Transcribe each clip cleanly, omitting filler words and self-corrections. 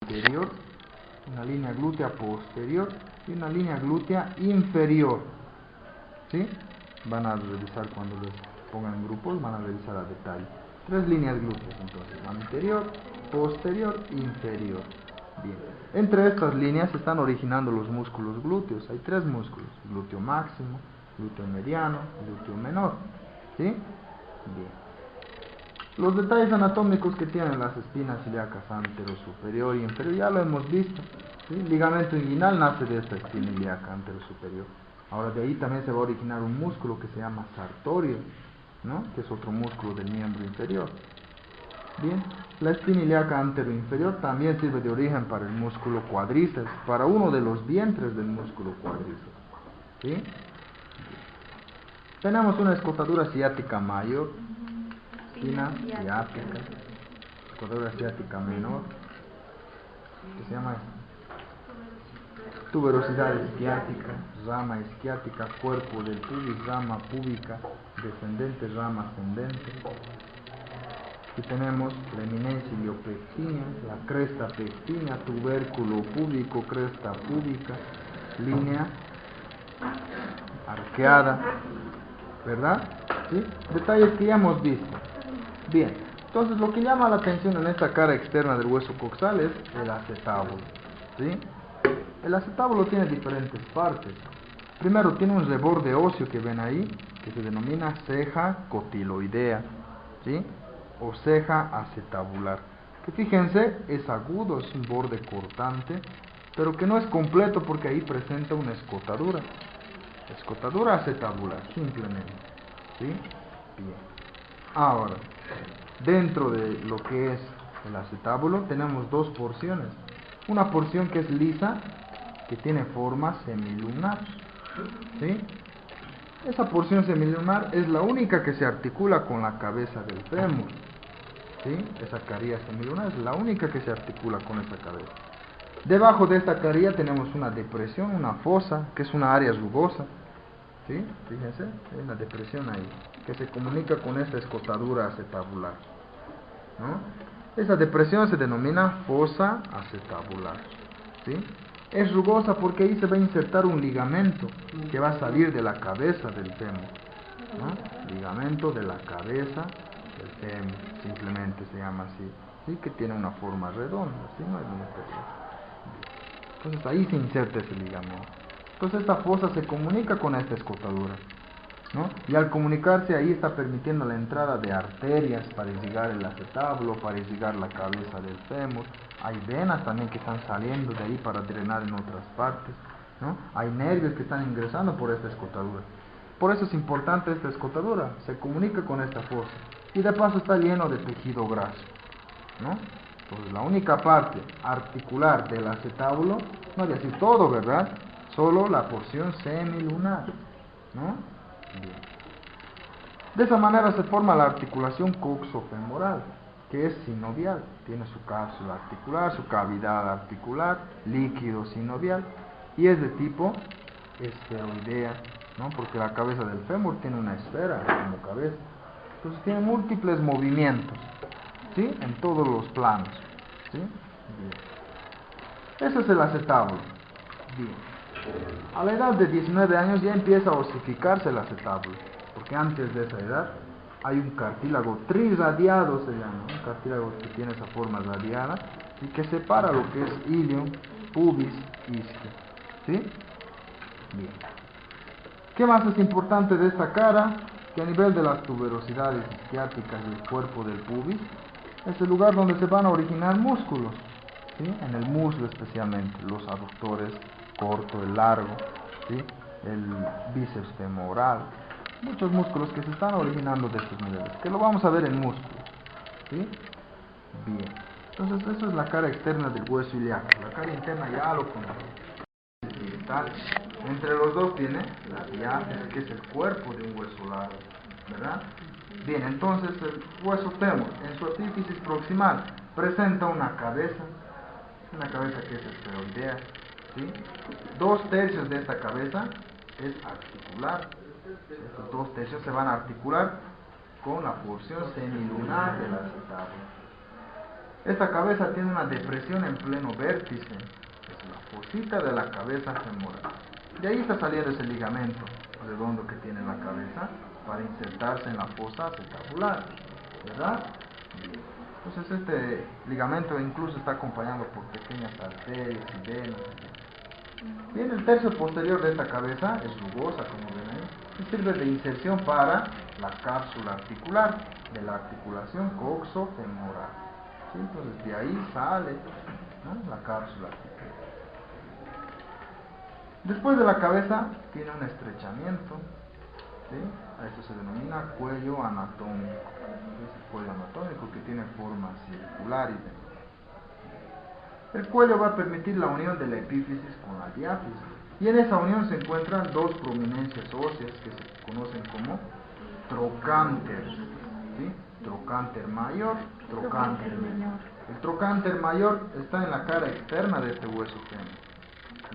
anterior, una línea glútea posterior y una línea glútea inferior. ¿Sí? Van a revisar cuando les pongan en grupos, van a revisar a detalle. 3 líneas glúteas entonces, anterior, posterior, inferior. Bien, entre estas líneas se están originando los músculos glúteos. Hay 3 músculos: glúteo máximo, glúteo mediano, glúteo menor. ¿Sí? Bien. Los detalles anatómicos que tienen las espinas ilíacas antero, superior y inferior ya lo hemos visto. ¿Sí? Ligamento inguinal nace de esta espina ilíaca antero superior. Ahora de ahí también se va a originar un músculo que se llama sartorio, ¿no? Que es otro músculo del miembro inferior. Bien, la espina ilíaca antero inferior también sirve de origen para el músculo cuádriceps, para uno de los vientres del músculo cuádriceps. ¿Sí? Tenemos una escotadura ciática mayor, espina ciática, escotadura ciática menor, que se llama tuberosidad isquiática, rama isquiática, cuerpo del pubis, rama púbica, descendente, rama ascendente. Aquí tenemos la eminencia iliopectina, la cresta pectina, tubérculo púbico, cresta púbica, línea arqueada, ¿verdad? ¿Sí? Detalles que ya hemos visto. Bien, entonces lo que llama la atención en esta cara externa del hueso coxal es el acetábulo. ¿Sí? El acetábulo tiene diferentes partes. Primero tiene un reborde óseo que ven ahí, que se denomina ceja cotiloidea, ¿sí? O ceja acetabular, que fíjense, es agudo, es un borde cortante, pero que no es completo porque ahí presenta una escotadura acetabular, simplemente. ¿Sí? Bien. Ahora, dentro de lo que es el acetábulo tenemos 2 porciones. Una porción que es lisa, que tiene forma semilunar. ¿Sí? Esa porción semilunar es la única que se articula con la cabeza del fémur. ¿Sí? Esa caría semilunar es la única que se articula con esa cabeza. Debajo de esta caría tenemos una depresión, una fosa, que es una área rugosa. ¿Sí? Fíjense, hay una depresión ahí, que se comunica con esta escotadura acetabular, ¿no? Esa depresión se denomina fosa acetabular. ¿Sí? Es rugosa porque ahí se va a insertar un ligamento que va a salir de la cabeza del fémur, ¿no? Ligamento de la cabeza del fémur, simplemente se llama así, ¿sí? Que tiene una forma redonda, ¿sí? No hay Entonces ahí se inserta ese ligamento. Entonces esta fosa se comunica con esta escotadura, ¿no? Y al comunicarse ahí está permitiendo la entrada de arterias para irrigar el acetábulo, para irrigar la cabeza del fémur. Hay venas también que están saliendo de ahí para drenar en otras partes, ¿no? Hay nervios que están ingresando por esta escotadura. Por eso es importante esta escotadura, se comunica con esta fosa. Y de paso está lleno de tejido graso, ¿no? Entonces la única parte articular del acetábulo, no voy a decir todo, ¿verdad? Solo la porción semilunar, ¿no? Bien. De esa manera se forma la articulación coxofemoral, que es sinovial, tiene su cápsula articular, su cavidad articular, líquido sinovial, y es de tipo esferoidea, ¿no? Porque la cabeza del fémur tiene una esfera como cabeza, entonces tiene múltiples movimientos, ¿sí? En todos los planos, ¿sí? Bien. Ese es el acetábulo. Bien. A la edad de 19 años ya empieza a osificarse el acetábulo, porque antes de esa edad hay un cartílago trirradiado, se llama, un cartílago que tiene esa forma radiada y que separa lo que es ilium, pubis, isquio. ¿Sí? Bien. ¿Qué más es importante de esta cara? Que a nivel de las tuberosidades isquiáticas del cuerpo del pubis es el lugar donde se van a originar músculos, ¿sí? En el muslo especialmente, los aductores corto, el largo, ¿sí? El bíceps femoral, muchos músculos que se están originando de estos niveles, que lo vamos a ver en músculos, ¿sí? Bien, entonces eso es la cara externa del hueso ilíaco. La cara interna ya lo conozco. Entre los dos tiene la diátesis, que es el cuerpo de un hueso largo, ¿verdad? Bien, entonces el hueso fémur en su epífisis proximal presenta una cabeza que es esferoidea, ¿sí? 2/3 de esta cabeza es articular. Estos 2/3 se van a articular con la porción semilunar del acetábulo. Esta cabeza tiene una depresión en pleno vértice, es la fosita de la cabeza femoral. De ahí está saliendo ese ligamento redondo que tiene la cabeza para insertarse en la fosa acetabular, ¿verdad? Entonces este ligamento incluso está acompañado por pequeñas arterias y venas. Bien, el tercio posterior de esta cabeza es rugosa, como ven ahí, y sirve de inserción para la cápsula articular de la articulación coxofemoral. ¿Sí? Entonces de ahí sale, ¿no?, la cápsula articular. Después de la cabeza tiene un estrechamiento, ¿sí? A esto se denomina cuello anatómico. Es el cuello anatómico que tiene forma circular y venuda. El cuello va a permitir la unión de la epífisis con la diáfisis, y en esa unión se encuentran dos prominencias óseas que se conocen como trocánteres, ¿sí? Trocánter mayor, trocánter menor. El trocánter mayor está en la cara externa de este hueso fémur.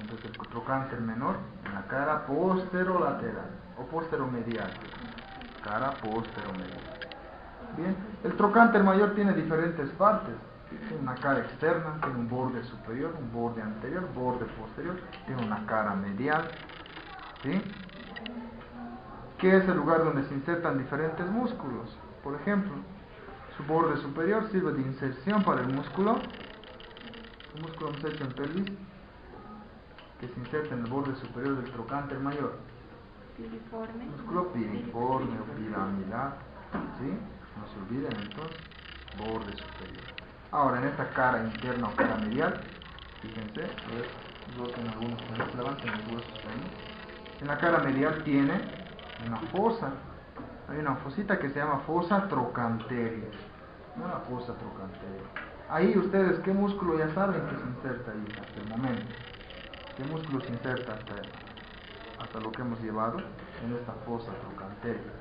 Entonces el trocánter menor en la cara posterolateral o posteromedial, cara posteromedial. Bien, el trocánter mayor tiene diferentes partes. Tiene una cara externa, tiene un borde superior, un borde anterior, borde posterior, tiene una cara medial, ¿sí?, que es el lugar donde se insertan diferentes músculos. Por ejemplo, su borde superior sirve de inserción para el músculo en pelvis, que se inserta en el borde superior del trocánter mayor. Piriforme. Músculo piriforme o piramidal, ¿sí? No se olviden entonces, borde superior. Ahora, en esta cara interna o cara medial, fíjense, en algunos puntos, levanten los huesos ahí. En la cara medial tiene una fosa, hay una fosita que se llama fosa trochanteria, una fosa trochanteria. Ahí ustedes, ¿qué músculo ya saben que se inserta ahí hasta el momento? ¿Qué músculo se inserta hasta lo que hemos llevado en esta fosa trochanteria?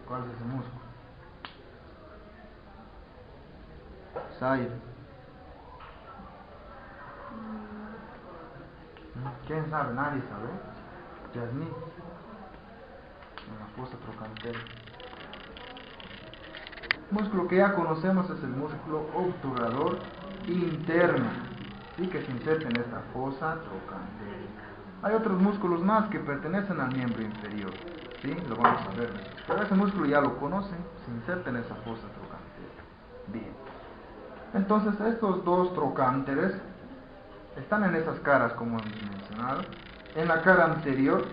¿Cuál es ese músculo? Said. ¿Quién sabe? Nadie sabe. Yasmín. En la fosa trochanteria. El músculo que ya conocemos es el músculo obturador interno, ¿sí?, que se inserta en esta fosa trochanteria. Hay otros músculos más que pertenecen al miembro inferior, ¿sí? Lo vamos a ver. Pero ese músculo ya lo conocen, se inserta en esa fosa trochanteria. Bien. Entonces estos dos trocánteres están en esas caras, como hemos mencionado. En la cara anterior,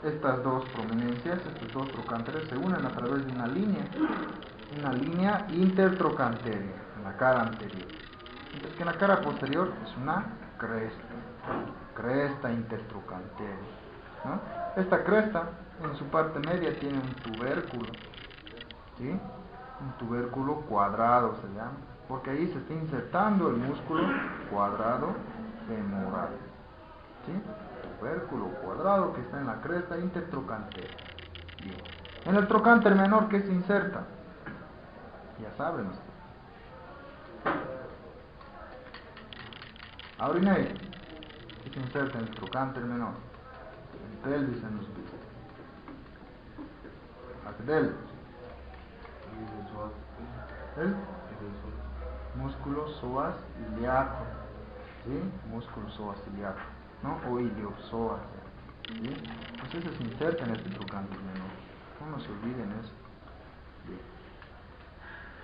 estas dos prominencias, estos dos trocánteres se unen a través de una línea intertrochanteria en la cara anterior. Mientras que en la cara posterior es una cresta intertrochanteria, ¿no? Esta cresta en su parte media tiene un tubérculo, ¿sí?, un tubérculo cuadrado se llama, porque ahí se está insertando el músculo cuadrado femoral, ¿sí?, tubérculo cuadrado que está en la cresta intertrochanteria. Bien. En el trocánter menor, ¿qué se inserta? Ya saben ustedes. Aurinei, ¿qué se inserta en el trocánter menor? El pelvis en los pies. Akdel. El músculo psoas ilíaco, ¿sí? Músculo psoas ilíaco, ¿no? O iliopsoas, ¿sí? Entonces se inserta en este trocánter menor. No se olviden eso. Bien.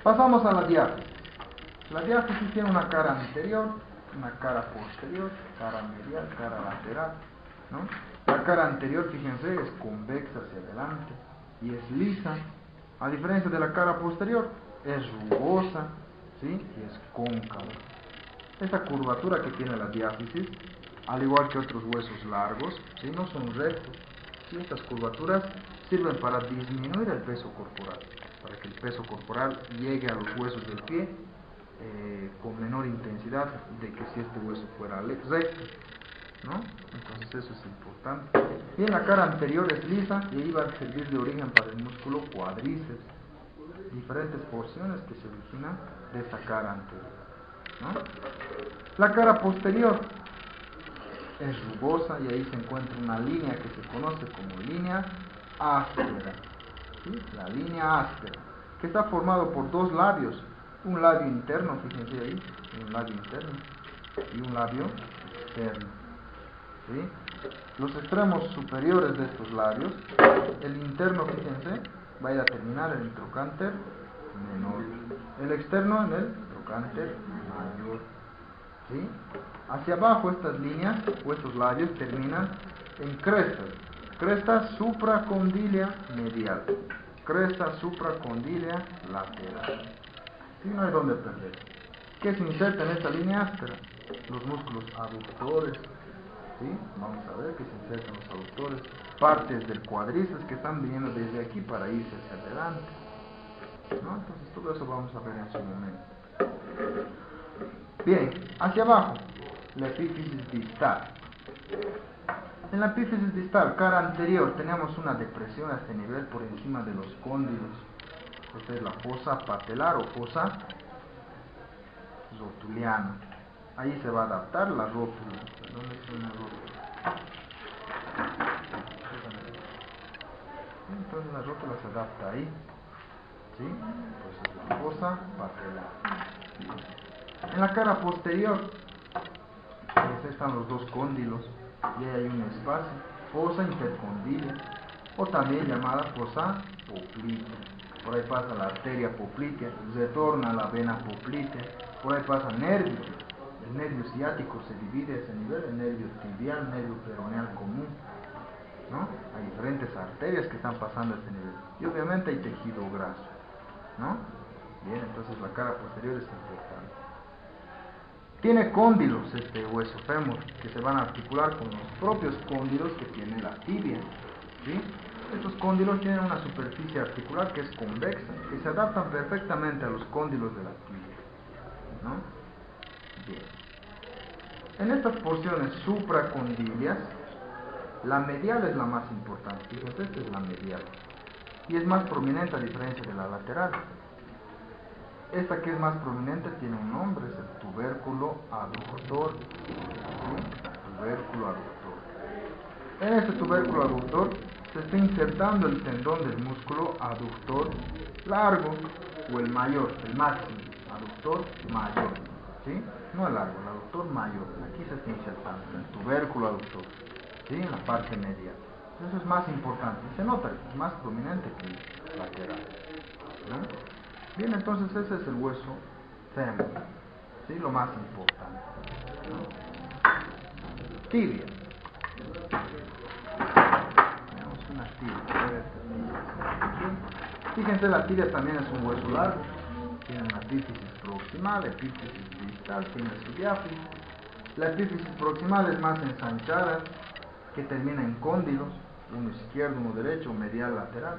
Pasamos a la diáfisis. La diáfisis tiene una cara anterior, una cara posterior, cara medial, cara lateral, ¿no? La cara anterior, fíjense, es convexa hacia adelante y es lisa, a diferencia de la cara posterior, es rugosa, ¿sí?, y es cóncava. Esta curvatura que tiene la diáfisis, al igual que otros huesos largos, ¿sí?, no son rectos, ¿sí? Estas curvaturas sirven para disminuir el peso corporal, para que el peso corporal llegue a los huesos del pie con menor intensidad de que si este hueso fuera recto, ¿no? Entonces eso es importante. Y en la cara anterior es lisa y ahí va a servir de origen para el músculo cuádriceps. Diferentes porciones que se originan de esta cara anterior, ¿no? La cara posterior es rugosa y ahí se encuentra una línea que se conoce como línea áspera, ¿sí? La línea áspera, que está formado por dos labios, un labio interno, fíjense ahí, un labio interno y un labio externo, ¿sí? Los extremos superiores de estos labios, el interno, fíjense, va a ir a terminar en el trocánter menor, el externo en el trocánter mayor, ¿sí? Hacia abajo estas líneas o estos labios terminan en crestas, cresta supracondilia medial, cresta supracondilia lateral. ¿Sí? No hay donde perder. ¿Qué se inserta en esta línea áspera? Los músculos aductores, ¿sí? Vamos a ver que se insertan los aductores, partes del cuádriceps que están viniendo desde aquí para irse hacia adelante, ¿no? Entonces todo eso vamos a ver en su momento. Bien, hacia abajo, la epífisis distal. En la epífisis distal, cara anterior, tenemos una depresión a este nivel por encima de los cóndilos. Esta es la fosa patelar o fosa rotuliana. Ahí se va a adaptar la rótula. ¿Dónde está una rótula? Entonces la rótula se adapta ahí, ¿sí? Pues es la fosa patelar. En la cara posterior, pues están los dos cóndilos y ahí hay un espacio, fosa intercondilia, o también llamada fosa poplitea. Por ahí pasa la arteria poplitea, retorna a la vena poplitea, por ahí pasa nervio. El nervio ciático se divide a ese nivel, el nervio tibial, nervio peroneal común, ¿no? Hay diferentes arterias que están pasando a este nivel. Y obviamente hay tejido graso, ¿no? Bien, entonces la cara posterior es importante. Tiene cóndilos este hueso fémur, que se van a articular con los propios cóndilos que tiene la tibia, ¿sí? Estos cóndilos tienen una superficie articular que es convexa, que se adaptan perfectamente a los cóndilos de la tibia, ¿no? Bien. En estas porciones supracondilias, la medial es la más importante. Fíjense, esta es la medial. Y es más prominente a diferencia de la lateral. Esta que es más prominente tiene un nombre, es el tubérculo aductor. ¿Sí? Tubérculo aductor. En este tubérculo aductor se está insertando el tendón del músculo aductor largo o el mayor, el máximo, aductor mayor. ¿Sí? No el largo, el aductor mayor. Aquí se está insertando el tubérculo aductor, ¿sí? En la parte medial. Eso es más importante. Se nota que es más prominente que el lateral, ¿no? Bien, entonces ese es el hueso fémur, ¿sí? Lo más importante, ¿no? Tibia. Tenemos una tibia. Fíjense, la tibia también es un hueso largo. Tiene una epífisis proximal, epífisis distal, tiene su diáfisis. La epífisis proximal es más ensanchada, que termina en cóndilos, uno izquierdo, uno derecho, medial, lateral.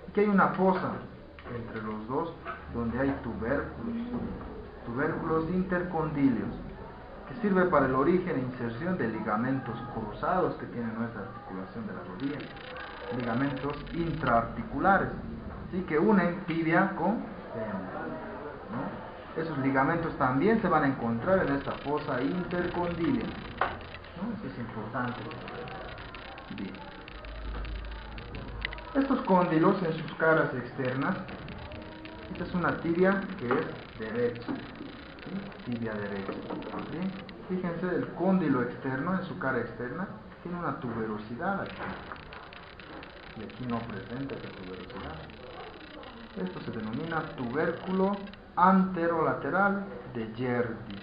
Y que hay una fosa entre los dos, donde hay tubérculos intercondilios, que sirve para el origen e inserción de ligamentos cruzados que tiene nuestra articulación de la rodilla, ligamentos intraarticulares, ¿sí? Que unen tibia con fémur, ¿no? Esos ligamentos también se van a encontrar en esta fosa intercondilia, ¿no? Eso es importante. Bien. Estos cóndilos en sus caras externas, esta es una tibia que es derecha, ¿sí? Tibia derecha, ¿sí? Fíjense, el cóndilo externo en su cara externa tiene una tuberosidad aquí, y aquí no presenta esa tuberosidad. Esto se denomina tubérculo anterolateral de Yerdi.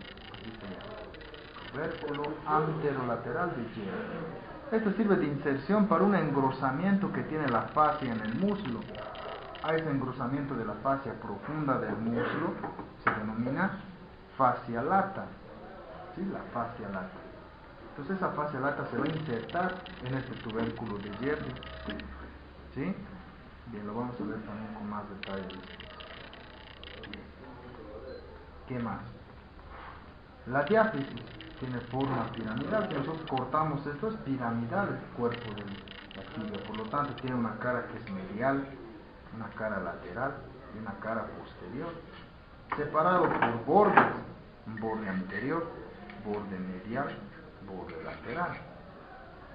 Tubérculo anterolateral de Yerdi. Esto sirve de inserción para un engrosamiento que tiene la fascia en el muslo. A ese engrosamiento de la fascia profunda del muslo se denomina fascia lata, ¿sí? La fascia lata. Entonces esa fascia lata se va a insertar en este tubérculo de Yerdi, ¿sí? Bien, lo vamos a ver también con más detalle. ¿Qué más? La diáfisis tiene forma piramidal. Si nosotros cortamos esto, es piramidal el cuerpo de la tibia. Por lo tanto, tiene una cara que es medial, una cara lateral y una cara posterior, separado por bordes, un borde anterior, borde medial, borde lateral,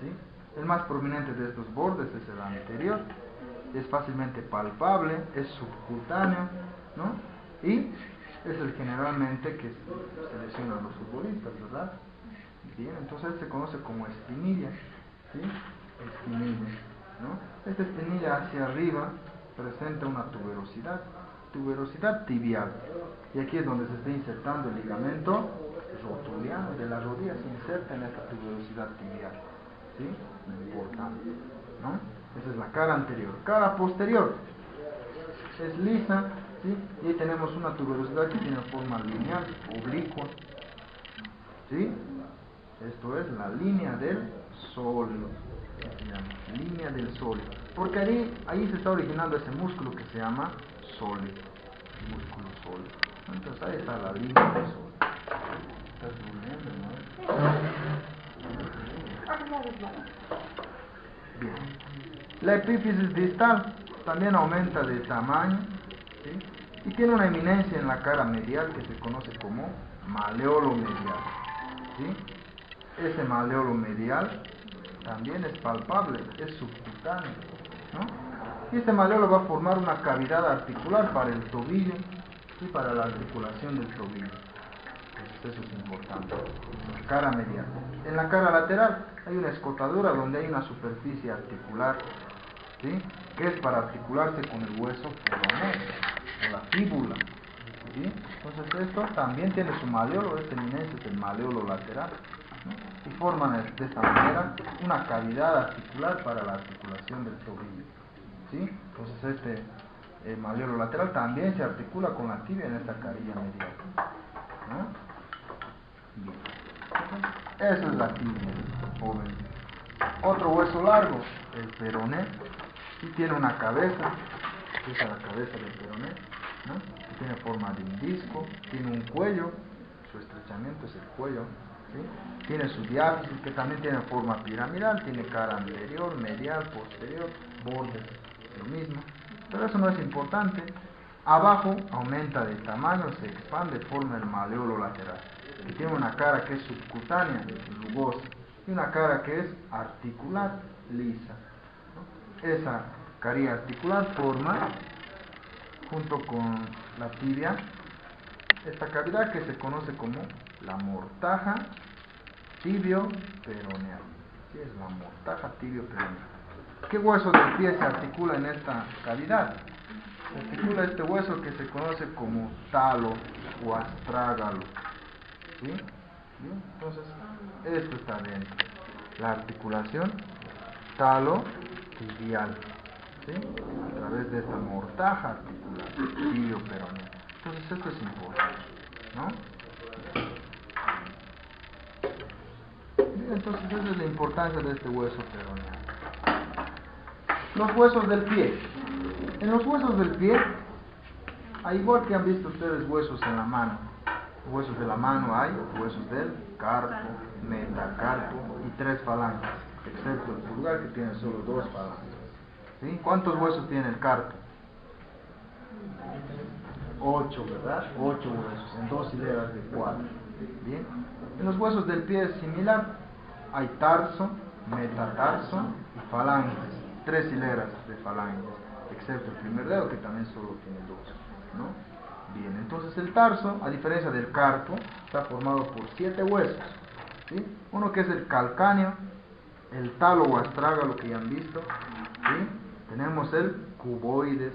¿sí? El más prominente de estos bordes es el anterior, es fácilmente palpable, es subcutáneo, ¿no? Y es el generalmente que seleccionan los futbolistas, ¿verdad? Bien, entonces se conoce como espinilla, ¿sí? Espinilla, ¿no? Esta espinilla hacia arriba presenta una tuberosidad tibial, y aquí es donde se está insertando el ligamento rotuliano de la rodilla, se inserta en esta tuberosidad tibial, ¿sí? Importante, ¿no? Esa es la cara anterior. Cara posterior es lisa, ¿sí? Y ahí tenemos una tuberosidad que tiene forma lineal, oblicua, ¿sí? Esto es la línea del sóleo, se llama línea del sóleo, porque ahí se está originando ese músculo que se llama sóleo, músculo sóleo. Entonces ahí está la línea del sóleo. ¿Estás durmiendo, no? Bien. La epífisis distal también aumenta de tamaño, ¿sí? Y tiene una eminencia en la cara medial que se conoce como maleolo medial, ¿sí? Ese maleolo medial también es palpable, es subcutáneo, ¿no? Y este maleolo va a formar una cavidad articular para el tobillo y para la articulación del tobillo. Entonces eso es importante. La cara medial. En la cara lateral hay una escotadura donde hay una superficie articular, ¿sí? Que es para articularse con el hueso peroneo o la fíbula, ¿sí? Entonces esto también tiene su maleolo, este eminencia es el maleolo lateral, ¿no? Y forman de esta manera una cavidad articular para la articulación del tobillo, ¿sí? Entonces este maleolo lateral también se articula con la tibia en esta carilla medial, ¿no? Bien. Esa es la tibia, joven. Otro hueso largo, el peroné, y tiene una cabeza, esa es la cabeza del peroné, ¿no? Que tiene forma de un disco, tiene un cuello, su estrechamiento es el cuello, ¿sí? Tiene su diáfisis, que también tiene forma piramidal, tiene cara anterior, medial, posterior, bordes, lo mismo, pero eso no es importante. Abajo aumenta de tamaño, se expande, forma el maleolo lateral, que tiene una cara que es subcutánea, rugosa, y una cara que es articular, lisa, ¿no? Esa carilla articular forma, junto con la tibia, esta cavidad que se conoce como la mortaja tibio-peroneal. ¿Sí? Es la mortaja tibio-peroneal. ¿Qué hueso del pie se articula en esta cavidad? Se articula este hueso que se conoce como talo o astrágalo, ¿sí? ¿Bien? Entonces, esto está dentro. La articulación talo-tibial, ¿sí? A través de esta mortaja articular, tibio-peroneal. Entonces, esto es importante, ¿no? Bien, entonces, esa es la importancia de este hueso peroneal. Los huesos del pie. En los huesos del pie, al igual que han visto ustedes huesos en la mano, huesos de la mano hay huesos del carpo, metacarpo y 3 falanges, excepto el pulgar que tiene solo 2 falanges, ¿sí? ¿Cuántos huesos tiene el carpo? 8, ¿verdad? 8 huesos, en 2 hileras de 4. Bien. En los huesos del pie es similar, hay tarso, metatarso y falanges, 3 hileras de falanges, excepto el primer dedo que también solo tiene 2, ¿no? Bien, entonces el tarso, a diferencia del carpo, está formado por 7 huesos, ¿sí? Uno que es el calcáneo, el talo o astrágalo que ya han visto, ¿sí? Tenemos el cuboides,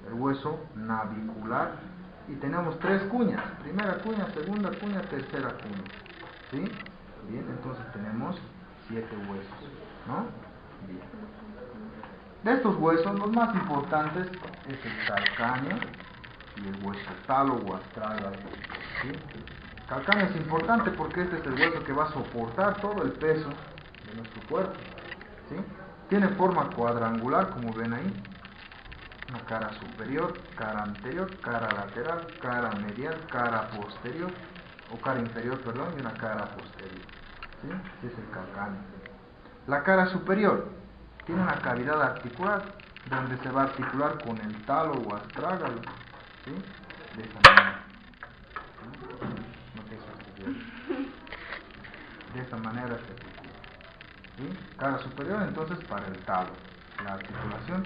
el hueso navicular, y tenemos 3 cuñas, primera cuña, segunda cuña, tercera cuña, ¿sí? Bien, entonces tenemos 7 huesos, ¿no? Bien. De estos huesos, los más importantes es el calcáneo y el hueso talo o astrágalo, ¿sí? Calcáneo es importante porque este es el hueso que va a soportar todo el peso de nuestro cuerpo, ¿sí? Tiene forma cuadrangular, como ven ahí, una cara superior, cara anterior, cara lateral, cara medial, cara posterior, o cara inferior, perdón, y una cara posterior, ¿sí? Ese es el calcáneo. La cara superior tiene una cavidad articular donde se va a articular con el talo o astrágalo, ¿sí? De esta manera. No te asustes. De esta manera se articula, ¿sí? Cara superior entonces para el talo, la articulación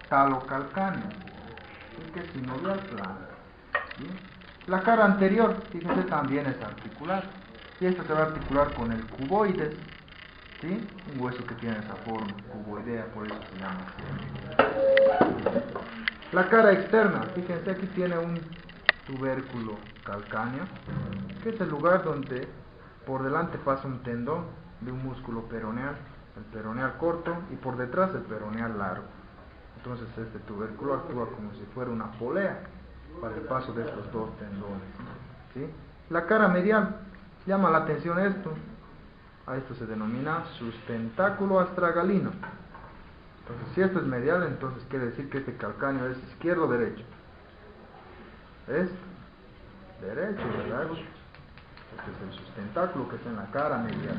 talo calcáneo, ¿sí? Que es sinovial plano. ¿Sí? La cara anterior, fíjense, también es articular, y esto se va a articular con el cuboides, ¿sí? Un hueso que tiene esa forma, cuboidea, por eso se llama así. La cara externa, fíjense, aquí tiene un tubérculo calcáneo, que es el lugar donde por delante pasa un tendón de un músculo peroneal, el peroneal corto, y por detrás el peroneal largo. Entonces este tubérculo actúa como si fuera una polea para el paso de estos dos tendones, ¿sí? La cara medial, llama la atención esto, a esto se denomina sustentáculo astragalino. Entonces si esto es medial, entonces quiere decir que este calcáneo es izquierdo o derecho. Es derecho, ¿verdad? Este es el sustentáculo que está en la cara medial.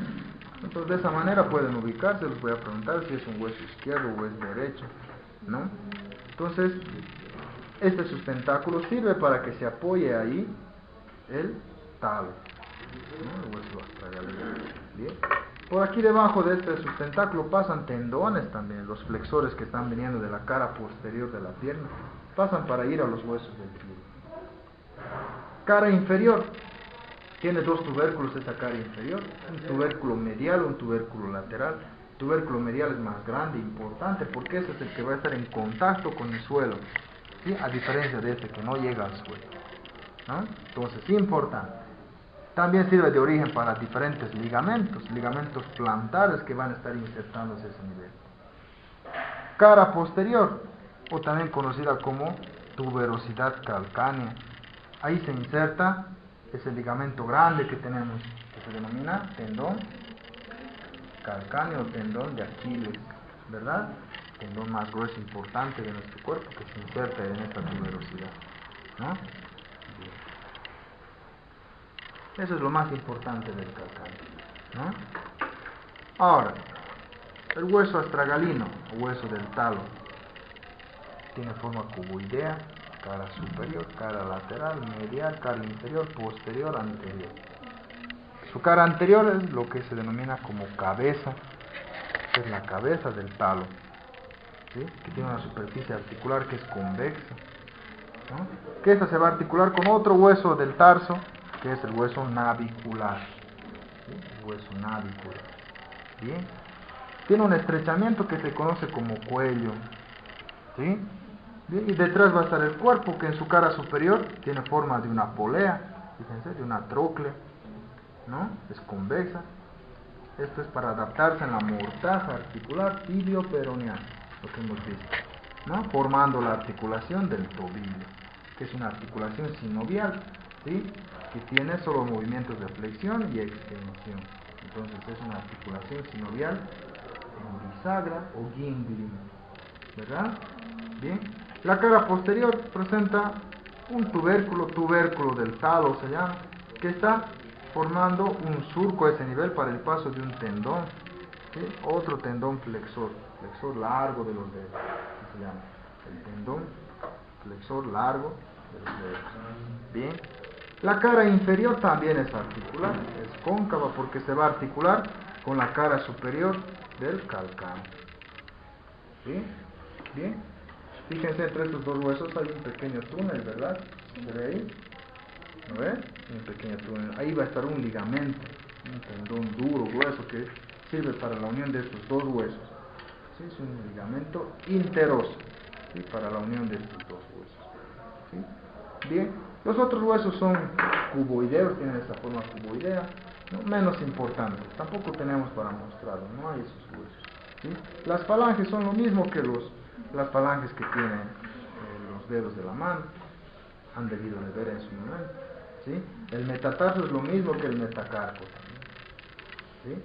Entonces de esa manera pueden ubicarse, les voy a preguntar si es un hueso izquierdo o es derecho, ¿no? Entonces este sustentáculo sirve para que se apoye ahí el talo, ¿no? El hueso astragalino. Bien. Por aquí debajo de este sustentáculo pasan tendones también, los flexores que están viniendo de la cara posterior de la pierna, pasan para ir a los huesos del pie. Cara inferior, tiene dos tubérculos esta cara inferior, un tubérculo medial, un tubérculo lateral. El tubérculo medial es más grande e importante porque ese es el que va a estar en contacto con el suelo, ¿sí? A diferencia de este que no llega al suelo, ¿no? Entonces, importante. También sirve de origen para diferentes ligamentos plantares que van a estar insertándose a ese nivel. Cara posterior, o también conocida como tuberosidad calcánea. Ahí se inserta ese ligamento grande que tenemos, que se denomina tendón calcáneo o tendón de Aquiles, ¿verdad? Tendón más grueso e importante de nuestro cuerpo que se inserta en esta tuberosidad, ¿no? Eso es lo más importante del calcáneo, ¿no? Ahora, el hueso astragalino, o hueso del talo, tiene forma cuboidea, cara superior, cara lateral, medial, cara inferior, posterior, anterior. Su cara anterior es lo que se denomina como cabeza, que es la cabeza del talo, ¿sí? Que tiene una superficie articular que es convexa, ¿no? Que esta se va a articular con otro hueso del tarso, que es el hueso navicular, ¿sí? El hueso navicular. Bien. Tiene un estrechamiento que se conoce como cuello, ¿sí? Bien. Y detrás va a estar el cuerpo, que en su cara superior tiene forma de una polea, fíjense, de una trocle, ¿no? Es convexa. Esto es para adaptarse en la mortaja articular tibio-peroneal, lo que hemos visto, ¿no? Formando la articulación del tobillo, que es una articulación sinovial, ¿sí? Que tiene solo movimientos de flexión y extensión. Entonces es una articulación sinovial en bisagra o ganglion, ¿verdad? Bien. La cara posterior presenta un tubérculo del talo se llama, que está formando un surco a ese nivel para el paso de un tendón, ¿sí? Otro tendón flexor largo de los dedos, se llama el tendón flexor largo de los dedos. Bien. La cara inferior también es articular, es cóncava porque se va a articular con la cara superior del calcáneo. ¿Sí? Bien. Fíjense, entre estos dos huesos hay un pequeño túnel, ¿verdad? ¿Se ve ahí? ¿No ve? Un pequeño túnel. Ahí va a estar un ligamento, un tendón duro, grueso, que sirve para la unión de estos dos huesos. ¿Sí? Es un ligamento interoso, ¿sí? Para la unión de estos dos huesos. ¿Sí? Bien. Los otros huesos son cuboideos, tienen esta forma cuboidea, ¿no? Menos importantes. Tampoco tenemos para mostrarlo, no hay esos huesos. ¿Sí? Las falanges son lo mismo que las falanges que tienen los dedos de la mano, han debido de ver en su momento, ¿sí? El metatarso es lo mismo que el metacarpo también, ¿sí?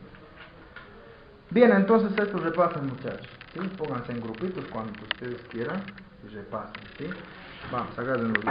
Bien, entonces esto repasen, muchachos, ¿sí? Pónganse en grupitos cuando ustedes quieran y repasen, ¿sí? Vamos, agarren los